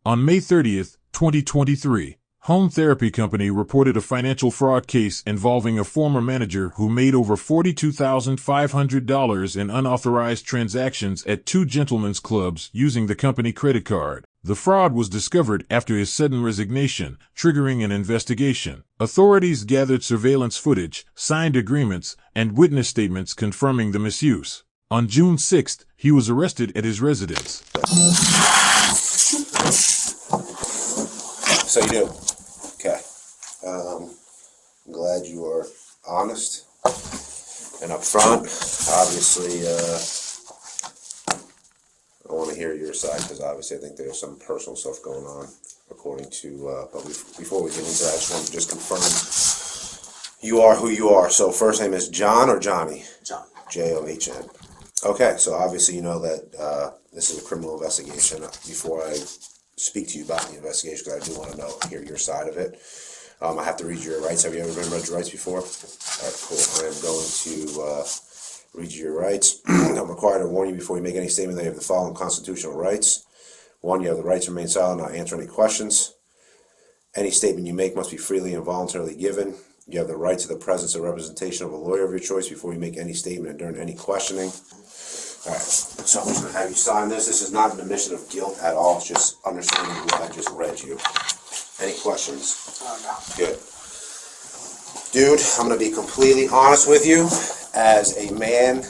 On May 30th, 2023, Home Therapy Company reported a financial fraud case involving a former manager who made over $42,500 in unauthorized transactions at two gentlemen's clubs using the company credit card. The fraud was discovered after his sudden resignation, triggering an investigation. Authorities gathered surveillance footage, signed agreements, and witness statements confirming the misuse. On June 6th, he was arrested at his residence. So you do. Okay. I'm glad you are honest and upfront. Obviously, I want to hear your side because obviously I think there's some personal stuff going on according to, but before we get into that, I just want to just confirm you are who you are. So first name is John or Johnny? John. John. Okay, so obviously you know that this is a criminal investigation. Before I speak to you about the investigation, because I do want to hear your side of it. I have to read your rights. Have you ever been read your rights before? All right, cool. I am going to read you your rights. I'm required to warn you before you make any statement that you have the following constitutional rights. One, you have the right to remain silent, not answer any questions. Any statement you make must be freely and voluntarily given. You have the right to the presence or representation of a lawyer of your choice before you make any statement and during any questioning. All right, so I'm just going to have you sign this. This is not an admission of guilt at all. It's just understanding what I just read you. Any questions? No. Good. Dude, I'm going to be completely honest with you. As a man,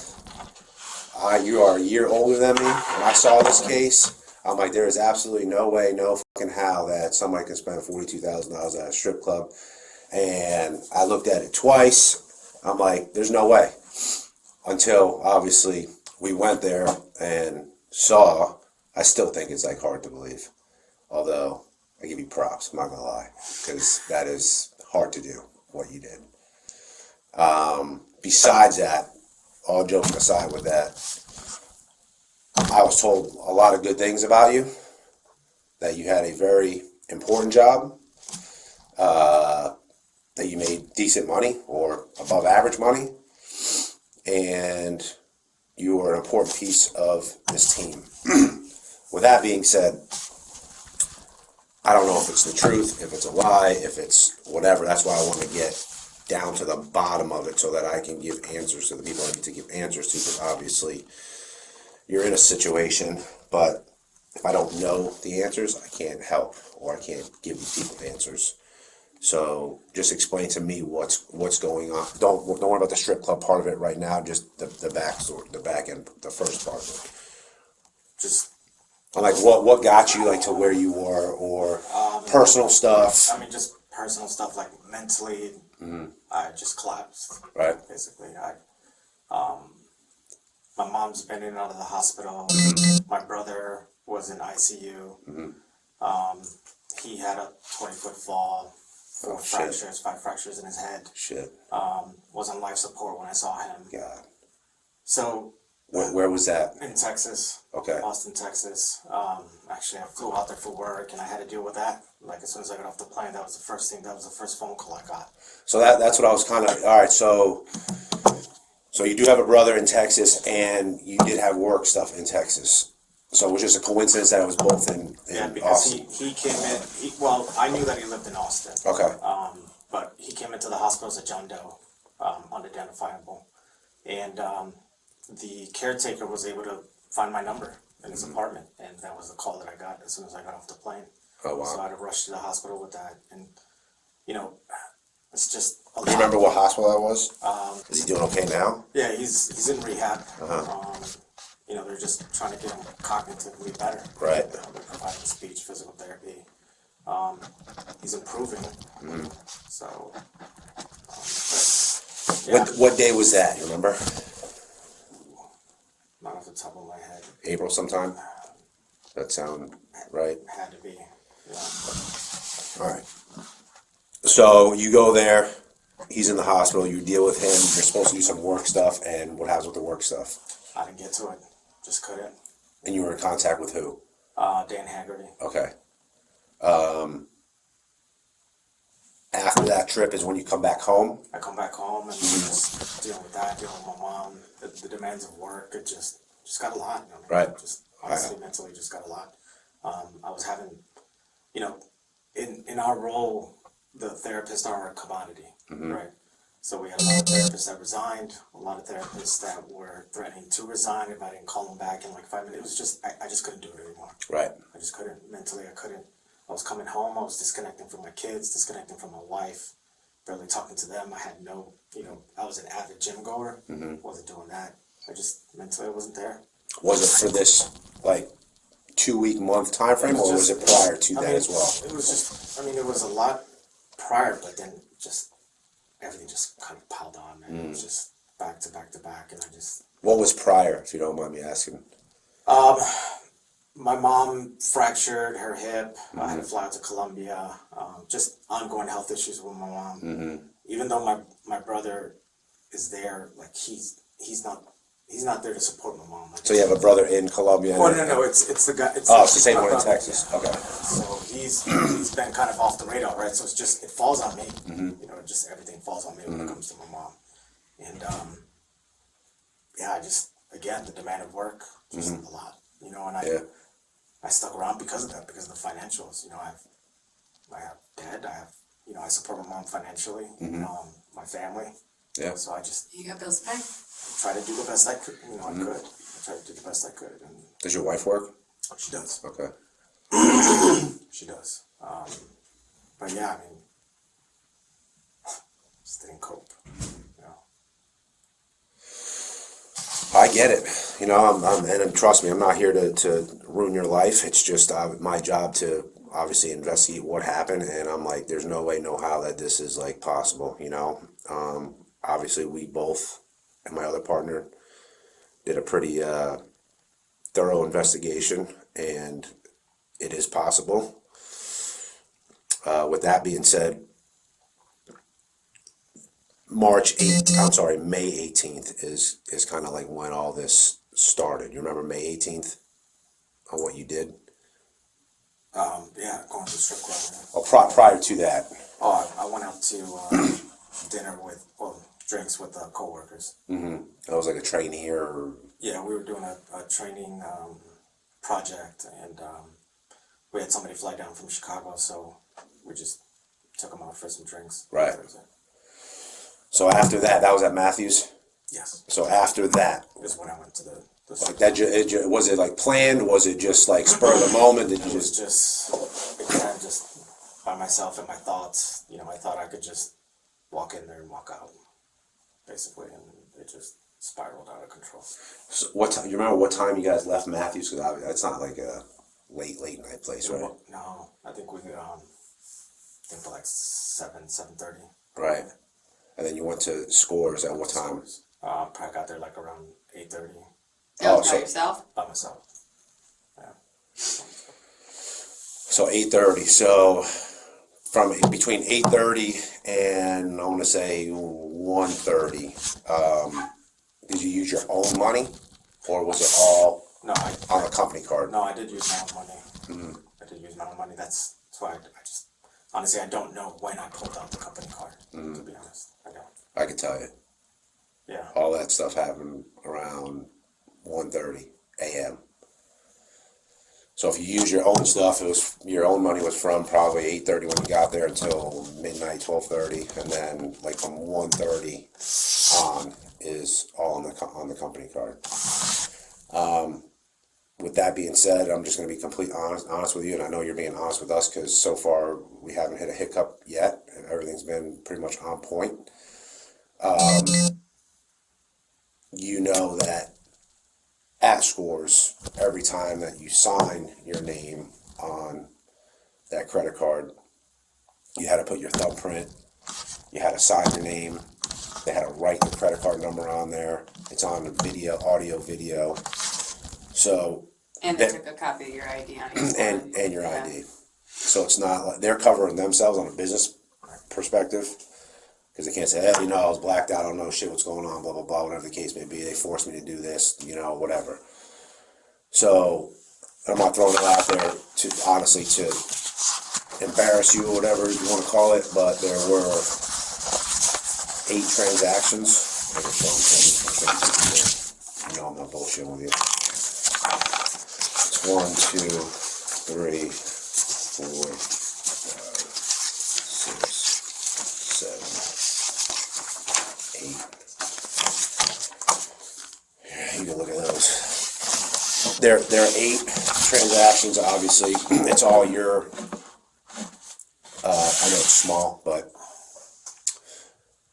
you are a year older than me. When I saw this case, I'm like, there is absolutely no way, no fucking how that somebody can spend $42,000 at a strip club. And I looked at it twice. I'm like, there's no way. Until, obviously, we went there and saw. I still think it's like hard to believe. Although, I give you props, I'm not gonna lie. Because that is hard to do, what you did. Besides that, all joking aside with that, I was told a lot of good things about you. That you had a very important job. That you made decent money or above average money. And you are an important piece of this team. With that being said, I don't know if it's the truth, if it's a lie, if it's whatever. That's why I want to get down to the bottom of it so that I can give answers to the people I need to give answers to, because obviously you're in a situation, but if I don't know the answers, I can't help or I can't give these people answers. So just explain to me what's going on. Don't worry about the strip club part of it right now. Just the backstory, the back end, the first part of it. Just like what got you like to where you were, or personal stuff. I mean, just personal stuff like mentally. I just collapsed. Right. Basically, my mom's been in and out of the hospital. My brother was in ICU. He had a 20-foot fall. 5 fractures in his head. Shit. Was on life support when I saw him. God. So. Where was that? In Texas. Okay. Austin, Texas. Actually, I flew out there for work, and I had to deal with that. Like, as soon as I got off the plane, that was the first thing. That was the first phone call I got. So that's what I was kind of. All right. So you do have a brother in Texas, and you did have work stuff in Texas. So it was just a coincidence that it was both in because Austin. he came in. Well, I knew that he lived in Austin. Okay. But he came into the hospital as a John Doe, unidentifiable, and the caretaker was able to find my number in his apartment, and that was the call that I got as soon as I got off the plane. Oh wow! So I had to rush to the hospital with that, and it's just. Do you remember what hospital that was? Is he doing okay now? Yeah, he's in rehab. They're just trying to get him cognitively better. Right. They're providing speech, physical therapy. He's improving. So. Yeah. What day was that? You remember? Not off the top of my head. April sometime? That sound right? Had to be, yeah. All right. So you go there, he's in the hospital, you deal with him, you're supposed to do some work stuff, and what happens with the work stuff? I didn't get to it. Just couldn't. And you were in contact with who? Dan Haggerty. Okay. After that trip is when you come back home? I come back home and just dealing with that, dealing with my mom, the demands of work. It just got a lot. Right. Just honestly, mentally, just got a lot. I was having you know, in our role, the therapists are a commodity, right? So we had a lot of therapists that resigned, a lot of therapists that were threatening to resign if I didn't call them back in like 5 minutes. It was just, I just couldn't do it anymore. Right. I just couldn't, mentally I couldn't. I was coming home, I was disconnecting from my kids, disconnecting from my wife, barely talking to them. I had no, you know, I was an avid gym goer, wasn't doing that. I just, mentally I wasn't there. Was it for this, like, 2-week, month time frame, or was it prior to that as well? It was just, I mean, it was a lot prior, but then just, everything just kind of piled on, man. It was just back to back to back, and I just... What was prior, if you don't mind me asking? My mom fractured her hip. I had to fly out to Colombia. Just ongoing health issues with my mom. Even though my brother is there, like he's not there to support my mom. Like, So you have a brother in Colombia? Oh no, it's the guy. It's the same my one in brother, Texas. yeah. Okay. So he's been kind of off the radar, right? So it's just, it falls on me. You know, just everything falls on me when it comes to my mom. And yeah, I just, again, the demand of work, just a lot. You know, and I stuck around because of that, because of the financials. You know, I have debt. I have, you know, I support my mom financially. My family. Yeah. So I just You got bills to pay. try to do the best I could. You know, I could. I tried to do the best I could, and Does your wife work? she does. Okay. She does. But yeah, I mean, just didn't cope. You know. I get it. You know, and trust me, I'm not here to ruin your life. It's just my job to obviously investigate what happened, and I'm like, there's no way, no how that this is like possible. You know, obviously we both and my other partner did a pretty thorough investigation, and it is possible. With that being said, May 18th is kind of like when all this started. You remember May 18th on what you did? Yeah, going to the strip club. Yeah. Oh, prior to that. Oh, I went out to dinner with, drinks with coworkers. That was like a trainee or... Yeah, we were doing a training project, and we had somebody fly down from Chicago, so we just took them out for some drinks. Right. So after that was at Matthews? Yes. So after that, Is when I went to the like that, was it like planned? Was it just like spur of the moment? Did you It was just... again, just by myself and my thoughts. You know, I thought I could just walk in there and walk out, basically, and it just spiraled out of control. So what time? You remember what time you guys left Matthews? Because it's not like a late night place, right? No, I think we for like 7:30. Right. And then you went to Scores at what time? Probably got there like around 8:30 Oh, so- by yourself? by myself. Yeah. So 8:30. So from between 8:30 and I want to say 1:30, did you use your own money, or was it all No, on the company card? No, I did use my own money. I did use my own money. That's why I just, honestly, I don't know when I pulled out the company card, to be honest. I don't. I can tell you. Yeah. All that stuff happened around 1:30 a.m. So if you use your own stuff, your own money was from probably 8:30 when you got there until midnight, 12:30, and then like from 1:30 on is all on the company card. With that being said, I'm just going to be completely honest with you, and I know you're being honest with us because so far we haven't hit a hiccup yet, and everything's been pretty much on point. You know that at Scores, every time that you sign your name on that credit card, you had to put your thumbprint, you had to sign your name, they had to write your credit card number on there. It's on video, audio, video. So And they took a copy of your ID on each one. and your Yeah. ID. So it's not like they're covering themselves on a business perspective, because they can't say, hey, you know, I was blacked out, I don't know shit what's going on, blah, blah, blah, whatever the case may be. They forced me to do this, you know, whatever. So I'm not throwing it out there to honestly to embarrass you or whatever you want to call it, but there were 8 transactions. You know I'm not bullshitting with you. It's 1, 2, 3, 4, There are 8 transactions, obviously. It's all your, I know it's small, but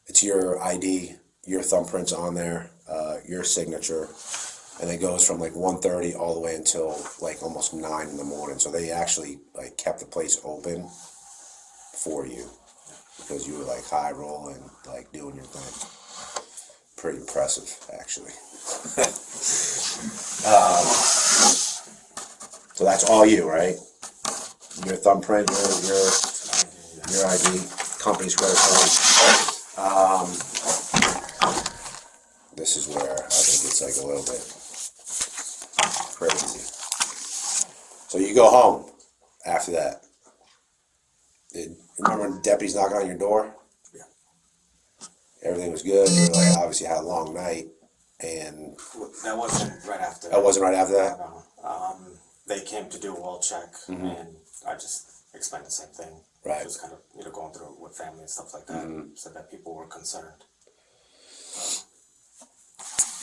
it's your ID, your thumbprints on there, your signature, and it goes from like 1:30 all the way until like almost 9 in the morning. So they actually like kept the place open for you because you were like high rolling, like doing your thing. Pretty impressive, actually. So that's all you, right? Your thumbprint, your ID, company's credit card. This is where I think it's like a little bit crazy. So you go home after that. Remember when the deputies knocking on your door? Yeah. Everything was good. You were like, obviously had a long night, and That wasn't right after. that wasn't right after that. No. They came to do a wall check, and I just explained the same thing. Right. Just kind of going through it with family and stuff like that. Said that people were concerned.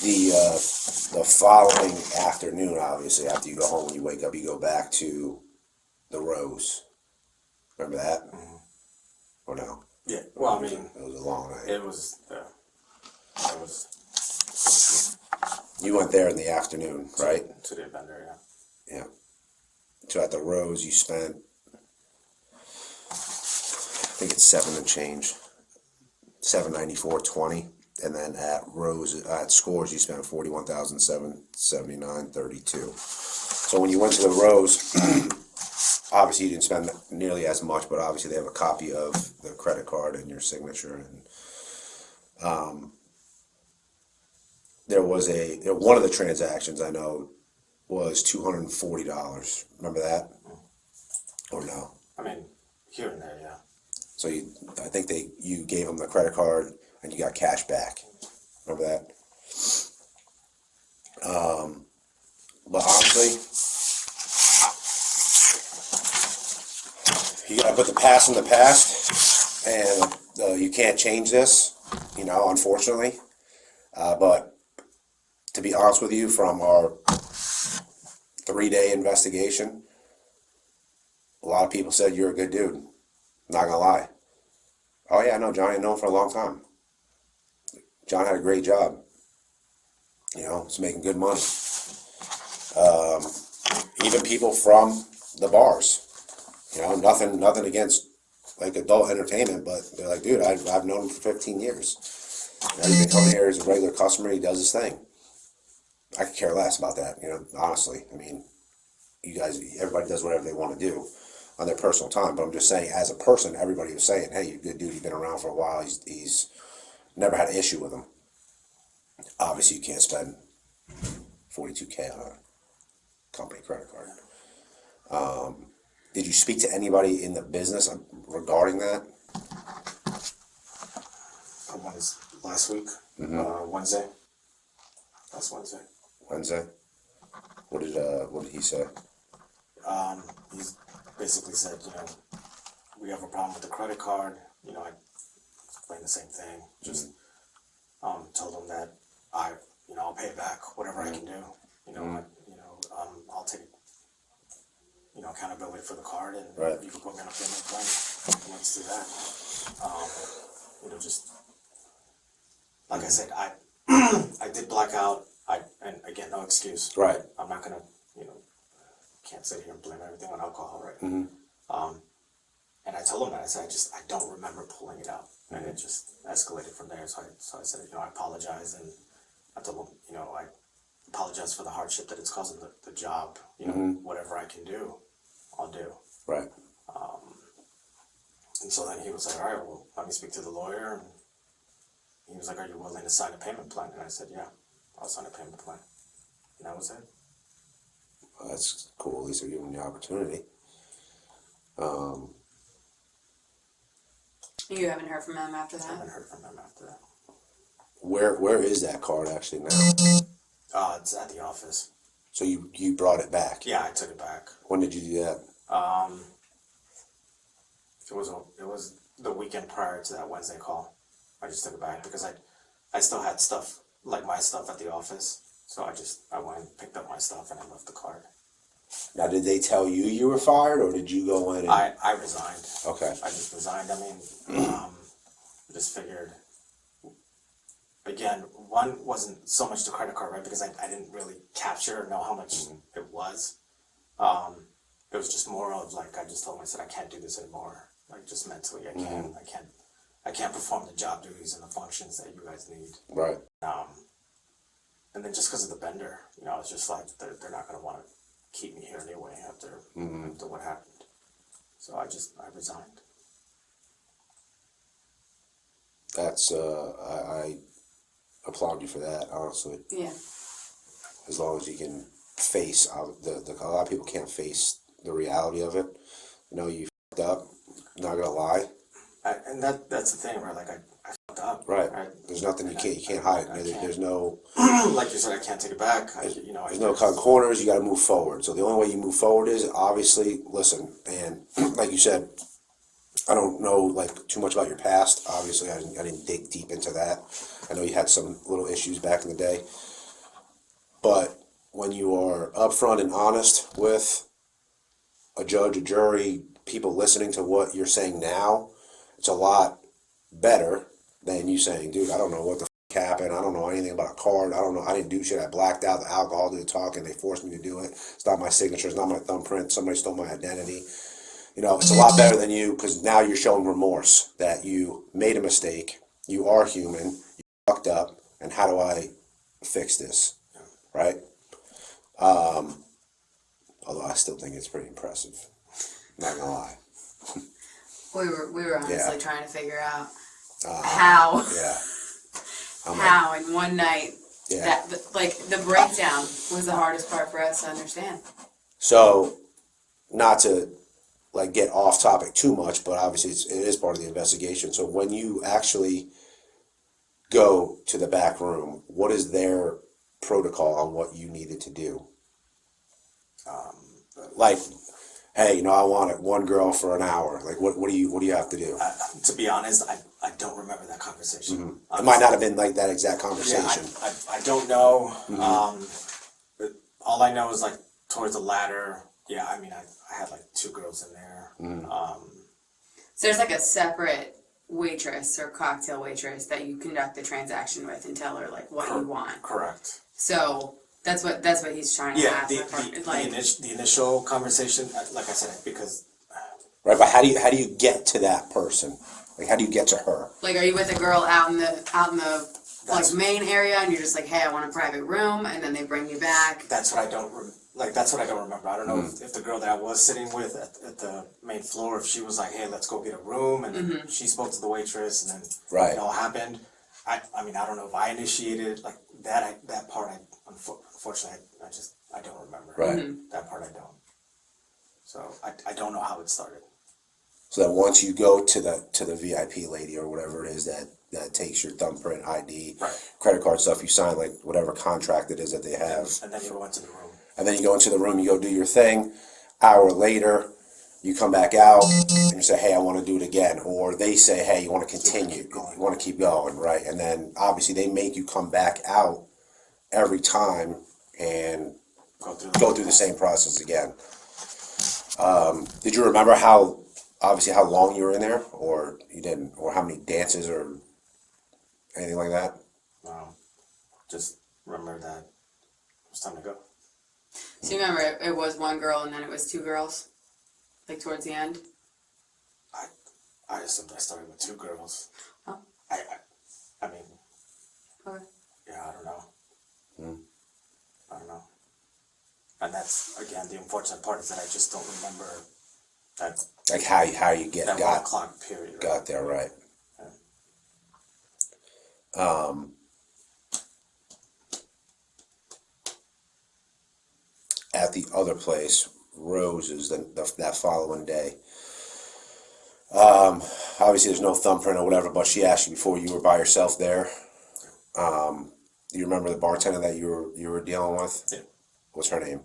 The following afternoon, obviously, after you go home, when you wake up, you go back to the Rose. Remember that? Or no? Yeah. Well, I mean, It was a long night. it was. You went there in the afternoon, right? To the vendor, yeah. Yeah. So at the Rose, you spent, I think it's 7 and change, $794.20, and then at Scores, you spent $41,779.32. So when you went to the Rose, obviously you didn't spend nearly as much, but obviously they have a copy of the credit card and your signature, and there was one of the transactions I know was $240. Remember that? Or no? I mean, here and there, yeah. So I think you gave them the credit card and you got cash back. Remember that? But honestly, you gotta put the past in the past, and you can't change this, unfortunately. But to be honest with you, from our 3-day investigation, a lot of people said you're a good dude. Not gonna lie. Oh yeah, I know Johnny. I know him for a long time. John had a great job. He's making good money. Even people from the bars. Nothing against like adult entertainment, but they're like, dude, I've known him for 15 years. He's been coming here as a regular customer. He does his thing. I could care less about that. Honestly. I mean, you guys, everybody does whatever they want to do on their personal time. But I'm just saying, as a person, everybody was saying, hey, you're a good dude. You've been around for a while. He's never had an issue with him. Obviously, you can't spend $42K on a company credit card. Did you speak to anybody in the business regarding that? Last week, Wednesday. Last Wednesday. Wednesday? What did he say? He's basically said, we have a problem with the credit card. I explained the same thing. Just told him that I'll pay it back, whatever I can do. I'll take accountability for the card, and right. you can put me on a payment plan. Let's do that. Just like I said, I did black out. And again, no excuse. Right. I'm not gonna, can't sit here and blame everything on alcohol, right? Mm-hmm. And I told him that. I said, I don't remember pulling it out, and it just escalated from there. So I said, I apologize, and I told him, I apologize for the hardship that it's causing the job. Whatever I can do, I'll do. Right. And so then he was like, all right, well, let me speak to the lawyer. And he was like, are you willing to sign a payment plan? And I said, yeah, I'll sign a payment plan. And that was it. Well, that's cool. At least they're giving you the opportunity. You haven't heard from them after I that? haven't heard from them after that. Where is that card actually now? It's at the office. So you brought it back? Yeah, I took it back. When did you do that? It was the weekend prior to that Wednesday call. I just took it back because I still had stuff, like my stuff at the office. So I went and picked up my stuff and I left the card. Now, did they tell you you were fired, or did you go in and... I resigned. Okay. I just resigned. I mean, just figured, again, one wasn't so much the credit card, right? Because I didn't really capture or know how much it was. It was just more of like, I just told myself I can't do this anymore. Like just mentally, I can't perform the job duties and the functions that you guys need. Right. And then just because of the bender, you know, it's just like they're not going to want to keep me here anyway after what happened. So I resigned. That's I applaud you for that, honestly. Yeah. As long as you can face a lot of people can't face the reality of it. You know, you fucked up. Not gonna lie. And that's the thing, right? Like I fucked up. Right. There's nothing you can't hide. There's no like you said, I can't take it back. There's no cutting corners. You got to move forward. So the only way you move forward is obviously listen. And like you said, I don't know like too much about your past. Obviously, I didn't dig deep into that. I know you had some little issues back in the day. But when you are upfront and honest with a judge, a jury, people listening to what you're saying now, it's a lot better than you saying, dude, I don't know what the happened. I don't know anything about a card. I don't know. I didn't do shit. I blacked out. The alcohol did the talking. They forced me to do it. It's not my signature. It's not my thumbprint. Somebody stole my identity. You know, it's a lot better than you because now you're showing remorse that you made a mistake. You are human. You fucked up. And how do I fix this? Right? Although I still think it's pretty impressive. Not gonna lie. We were honestly Yeah. trying to figure out how. Yeah. How in one night, Yeah. the breakdown was the hardest part for us to understand. So, not to like get off topic too much, but obviously it is part of the investigation. So when you actually go to the back room, what is their protocol on what you needed to do? Like, hey, you know, I want it one girl for an hour. Like, what do you have to do? To be honest, I don't remember that conversation. It might not have been like that exact conversation. Yeah, I don't know. But all I know is like towards the latter. Yeah, I mean, I had like 2 girls in there. So there's like a separate waitress or cocktail waitress that you conduct the transaction with and tell her like what you want. Correct. So that's what he's trying to Yeah, ask. the initial conversation, like I said, because Right, but how do you get to that person? Like, how do you get to her? like, are you with a girl out in the like main area and you're just like, hey, I want a private room, and then they bring you back? that's what I don't remember. I don't know if the girl that I was sitting with at the main floor, if she was like, hey, let's go get a room, and then she spoke to the waitress, and then Right. it all happened. I mean, I don't know if I initiated like that part. Unfortunately, I don't remember. Right. That part I don't. So I don't know how it started. So that once you go to the VIP lady or whatever it is that takes your thumbprint, ID, Right. credit card stuff, you sign like whatever contract it is that they have. And then you go into the room. And then you go into the room, you go do your thing. Hour later, you come back out and you say, hey, I want to do it again. Or they say, hey, you want to continue. You want to keep going, right? And then obviously they make you come back out every time and go through the same process again. Did you remember how long you were in there? Or you didn't? Or how many dances or anything like that? Just remember that it was time to go. So you remember it was one girl and then it was 2 girls, like towards the end. I assumed I started with 2 girls. Oh. I mean, Okay. yeah, I don't know. I don't know. And that's, again, the unfortunate part is that I just don't remember that. Like how you That 1 o'clock period. Right? got there, right? At the other place, Rose's, that following day. Obviously, there's no thumbprint or whatever, but she asked you before you were by yourself there. Do you remember the bartender that you were dealing with? Yeah. What's her name?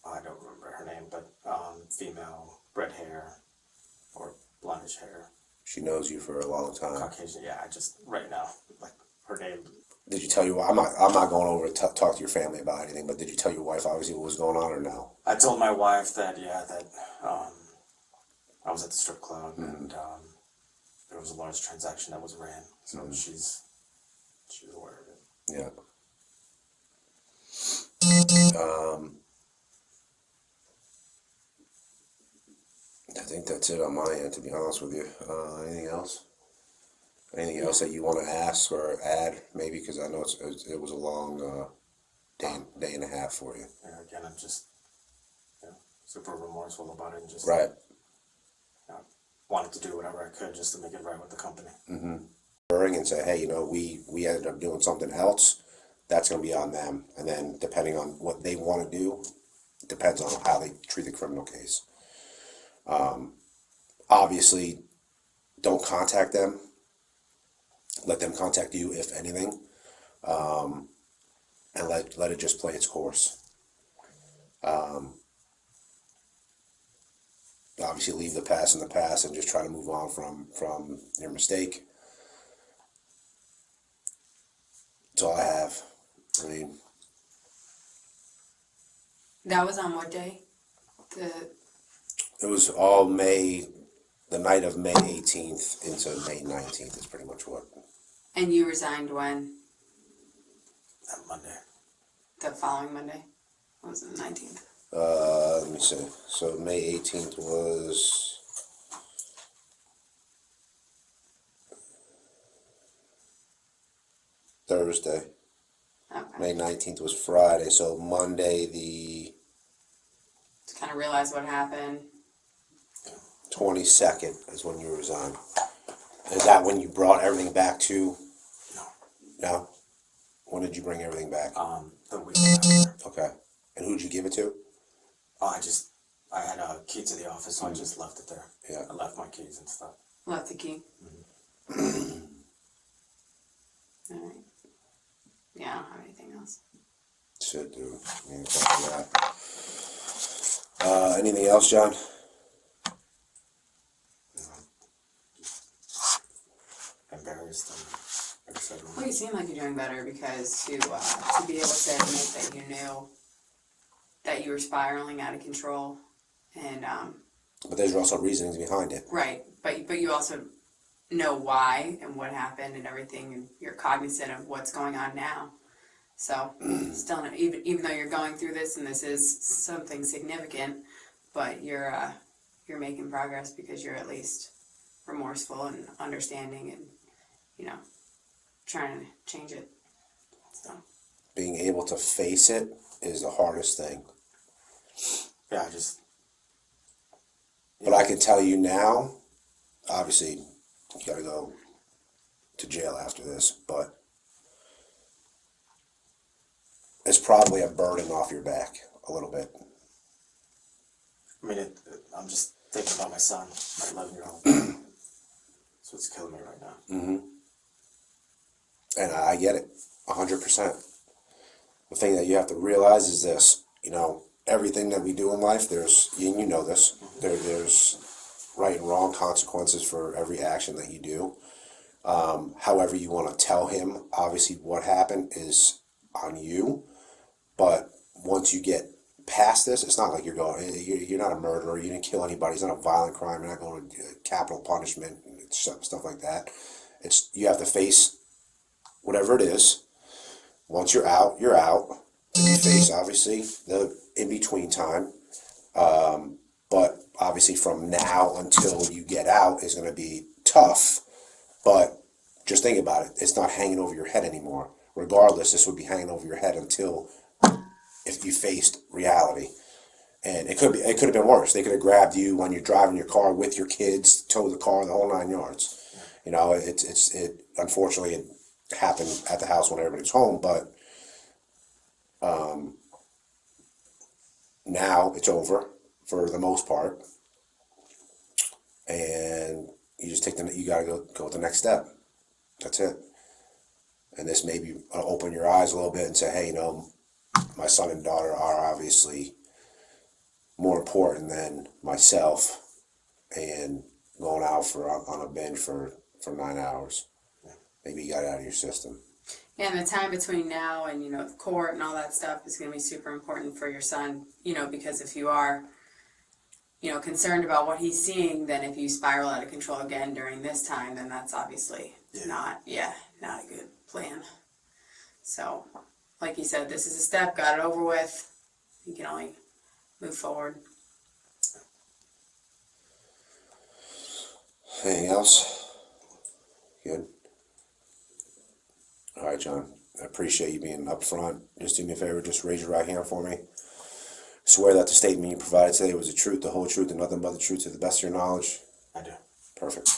I don't remember her name, but female, red hair, or blondish hair, She knows you for a long time. Caucasian. Yeah, I just right now, like her name Did you tell your wife? I'm not going over to talk to your family about anything, but did you tell your wife obviously what was going on or no? I told my wife that, I was at the strip club and there was a large transaction that was ran, so she's aware of it. Yeah. I think that's it on my end, to be honest with you. Anything else? Anything else that you want to ask or add, maybe? Because I know it was a long day and a half for you. And again, I'm just super remorseful about it and just Right. Wanted to do whatever I could just to make it right with the company. And say, hey, we ended up doing something else. That's going to be on them. And then depending on what they want to do, depends on how they treat the criminal case. Obviously, don't contact them. Let them contact you, if anything, and let it just play its course. Obviously, leave the past in the past and just try to move on from your mistake. That's all I have. I mean, That was on what day? it was all May, the night of May 18th into May 19th is pretty much what. And you resigned when? That Monday. The following Monday? What was it, the 19th? Let me see. So May 18th was Thursday. Okay. May 19th was Friday. So Monday the To kind of realize what happened. 22nd is when you resigned. Is that when you brought everything back to? No. No? When did you bring everything back? The week after. Okay. And who'd you give it to? I had a key to the office, so I just left it there. Yeah. I left my keys and stuff. Left the key. Alright. Yeah, I don't have anything else. Should do. I mean, after that. Anything else, John? Embarrassed and upset. Well, you seem like you're doing better because to be able to admit that you knew that you were spiraling out of control, and But there's also reasonings behind it. right, but you also know why and what happened and everything, and you're cognizant of what's going on now. So still, even though you're going through this and this is something significant, but you're making progress because you're at least remorseful and understanding and trying to change it. So Being able to face it is the hardest thing. Yeah, I just. But I can tell you now, obviously, you gotta go to jail after this, but it's probably a burden off your back a little bit. I mean, I'm just thinking about my son, my 11-year-old. That's what's killing me right now. And I get it, 100%. The thing that you have to realize is this, everything that we do in life, there's, and you know this, there's right and wrong consequences for every action that you do. However you want to tell him, obviously what happened is on you, but once you get past this, it's not like you're not a murderer, you didn't kill anybody, it's not a violent crime, you're not going to capital punishment, stuff like that. You have to face whatever it is. Once you're out, you're out. And you face, obviously, the in-between time. But obviously from now until you get out is going to be tough. But just think about it. It's not hanging over your head anymore. Regardless, this would be hanging over your head until if you faced reality. And it could have been worse. They could have grabbed you when you're driving your car with your kids, towed the car, the whole 9 yards. It unfortunately it happened at the house when everybody's home, but now it's over for the most part, and you just you gotta go with the next step. That's it. And this maybe open your eyes a little bit and say, hey, my son and daughter are obviously more important than myself, and going out on a binge for 9 hours. Maybe you got it out of your system. And the time between now and, you know, the court and all that stuff is going to be super important for your son, you know, because if you are, you know, concerned about what he's seeing, then if you spiral out of control again during this time, then that's obviously not a good plan. So, like you said, this is a step, got it over with. You can only move forward. Anything else? Good. All right, John. I appreciate you being upfront. Just do me a favor, just raise your right hand for me. Swear that the statement you provided today was the truth, the whole truth, and nothing but the truth to the best of your knowledge. I do. Perfect.